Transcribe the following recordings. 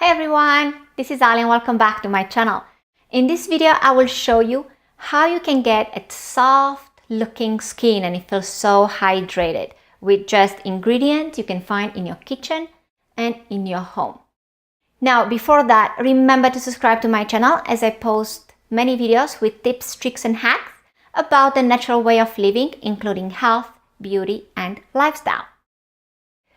Hey everyone, this is Ali and welcome back to my channel. In this video, I will show you how you can get a soft looking skin and it feels so hydrated with just ingredients you can find in your kitchen and in your home. Now, before that, remember to subscribe to my channel as I post many videos with tips, tricks and hacks about the natural way of living, including health, beauty and lifestyle.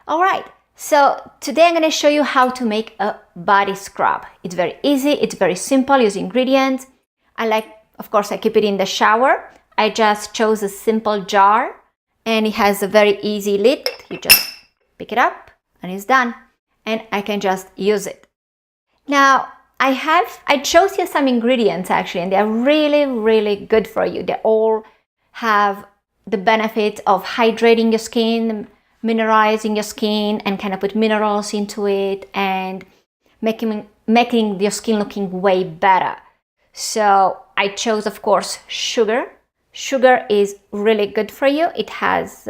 Alright. So today I'm going to show you how to make a body scrub. It's very easy, it's very simple, use ingredients. Of course, I keep it in the shower. I just chose a simple jar and it has a very easy lid. You just pick it up and it's done. And I can just use it. Now, I chose here some ingredients actually, and they're really, really good for you. They all have the benefit of hydrating your skin, mineralizing your skin and kind of put minerals into it and making your skin looking way better. So I chose, of course, sugar. Sugar is really good for you. It has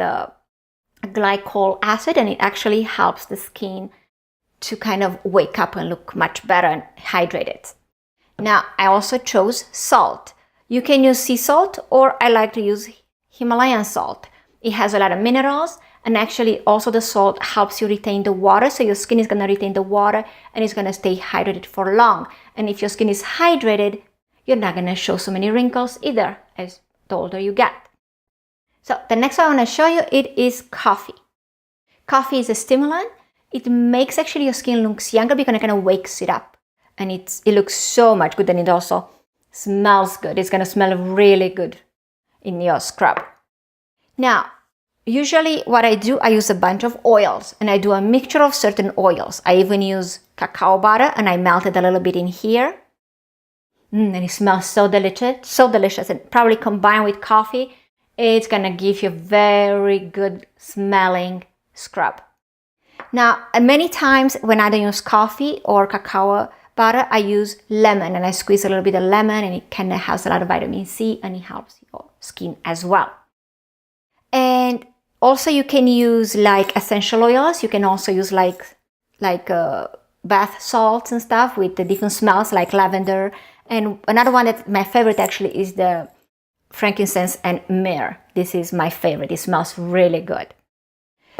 glycolic acid and it actually helps the skin to kind of wake up and look much better and hydrated. Now, I also chose salt. You can use sea salt or I like to use Himalayan salt. It has a lot of minerals. And actually also the salt helps you retain the water. So your skin is going to retain the water and it's going to stay hydrated for long. And if your skin is hydrated, you're not going to show so many wrinkles either as the older you get. So the next one I want to show you, it is coffee. Coffee is a stimulant. It makes actually your skin looks younger because it kind of wakes it up. And it looks so much good and it also smells good. It's going to smell really good in your scrub. Now, usually what I do, I use a bunch of oils and I do a mixture of certain oils. I even use cacao butter and I melt it a little bit in here. And it smells so delicious and probably combined with coffee, it's gonna give you a very good smelling scrub. Now, many times when I don't use coffee or cacao butter, I use lemon and I squeeze a little bit of lemon and it kind of has a lot of vitamin C and it helps your skin as well. And also you can use like essential oils. You can also use like bath salts and stuff with the different smells like lavender. And another one that my favorite actually is the frankincense and myrrh. This is my favorite. It smells really good.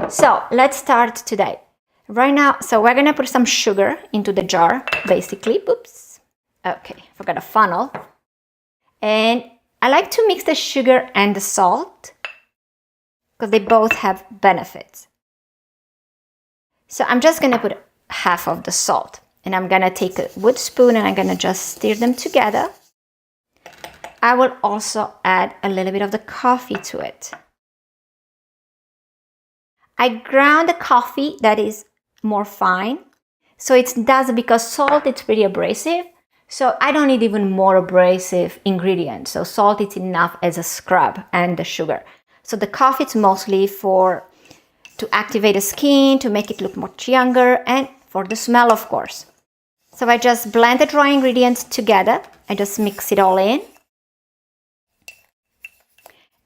So let's start today. Right now, so we're gonna put some sugar into the jar, basically. Oops. Okay, forgot a funnel. And I like to mix the sugar and the salt, because they both have benefits. So I'm just going to put half of the salt and I'm going to take a wood spoon and I'm going to just stir them together. I will also add a little bit of the coffee to it. I ground the coffee that is more fine. So it does, because salt is pretty abrasive. So I don't need even more abrasive ingredients. So salt is enough as a scrub and the sugar. So the coffee is mostly to activate the skin, to make it look much younger, and for the smell, of course. So I just blend the dry ingredients together. I just mix it all in.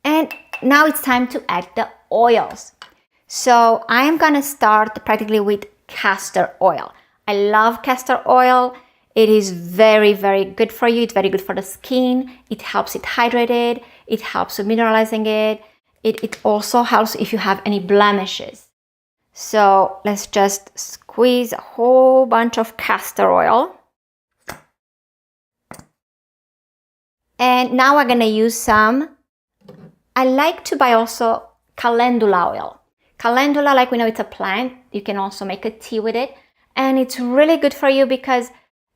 And now it's time to add the oils. So I am going to start practically with castor oil. I love castor oil. It is very, very good for you. It's very good for the skin. It helps it hydrated. It helps with mineralizing it. It also helps if you have any blemishes. So let's just squeeze a whole bunch of castor oil. And now we're going to use some. I like to buy also calendula oil. Calendula, like we know, it's a plant. You can also make a tea with it. And it's really good for you because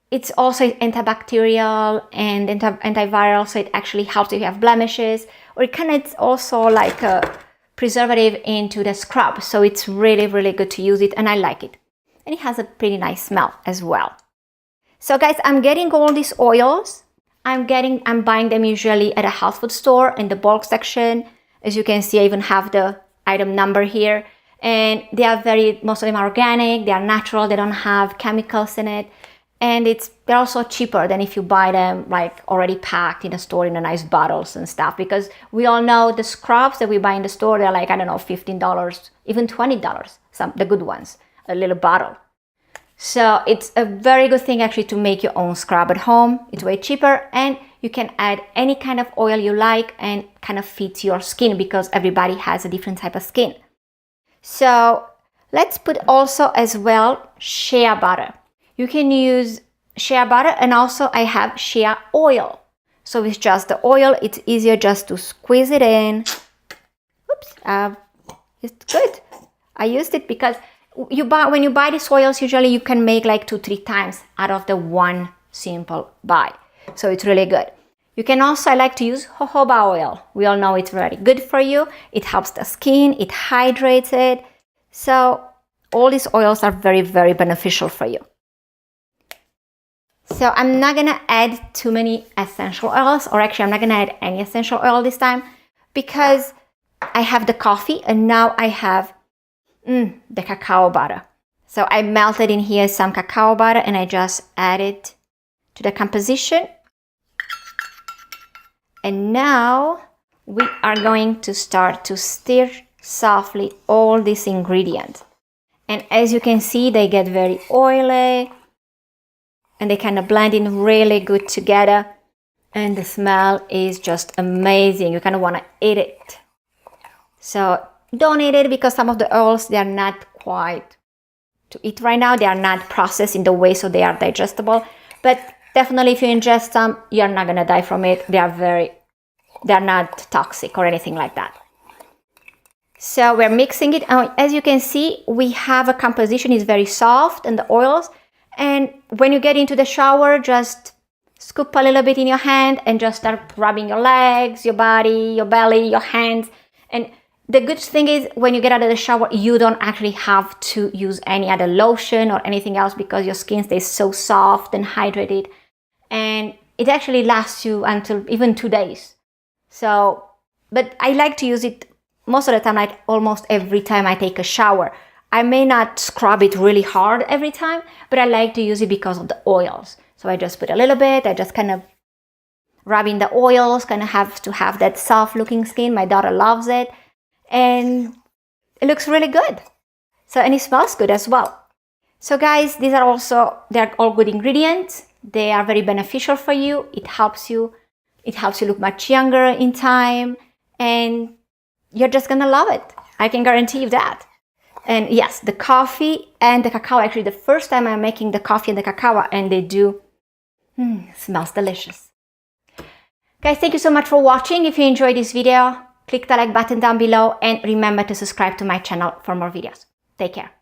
it's also antibacterial and antiviral. So it actually helps if you have blemishes. Or it's also like a preservative into the scrub. So it's really, really good to use it and I like it. And it has a pretty nice smell as well. So guys, I'm getting all these oils. I'm buying them usually at a health food store in the bulk section. As you can see, I even have the item number here. And they are most of them are organic, they are natural, they don't have chemicals in it. And they're also cheaper than if you buy them like already packed in a store in a nice bottles and stuff, because we all know the scrubs that we buy in the store, they're like, I don't know, $15, even $20, the good ones, a little bottle. So it's a very good thing actually to make your own scrub at home. It's way cheaper, and you can add any kind of oil you like and kind of fits your skin because everybody has a different type of skin. So let's put also as well shea butter. You can use shea butter, and also I have shea oil. So with just the oil, it's easier just to squeeze it in. Oops, it's good. I used it because when you buy these oils, usually you can make like 2-3 times out of the one simple buy. So it's really good. You can also, I like to use jojoba oil. We all know it's very good for you. It helps the skin, it hydrates it. So all these oils are very, very beneficial for you. So I'm not gonna add too many essential oils, or actually I'm not gonna add any essential oil this time because I have the coffee and now I have the cacao butter. So I melted in here some cacao butter and I just added to the composition. And now we are going to start to stir softly all these ingredients. And as you can see, they get very oily and they kind of blend in really good together. And the smell is just amazing. You kind of want to eat it. So don't eat it because some of the oils, they are not quite to eat right now. They are not processed in the way so they are digestible. But definitely if you ingest some, you're not going to die from it. They're not toxic or anything like that. So we're mixing it. As you can see, we have a composition is very soft and the oils. And when you get into the shower, just scoop a little bit in your hand and just start rubbing your legs, your body, your belly, your hands. And the good thing is when you get out of the shower, you don't actually have to use any other lotion or anything else because your skin stays so soft and hydrated. And it actually lasts you until even 2 days. So, but I like to use it most of the time, like almost every time I take a shower. I may not scrub it really hard every time, but I like to use it because of the oils. So I just put a little bit, I just kind of rub in the oils, kind of have to have that soft looking skin. My daughter loves it and it looks really good. So, and it smells good as well. So guys, they're all good ingredients. They are very beneficial for you. It helps you look much younger in time and you're just gonna love it. I can guarantee you that. And yes, the coffee and the cacao, actually the first time I'm making the coffee and the cacao and they do, smells delicious. Guys, thank you so much for watching. If you enjoyed this video, click the like button down below and remember to subscribe to my channel for more videos. Take care.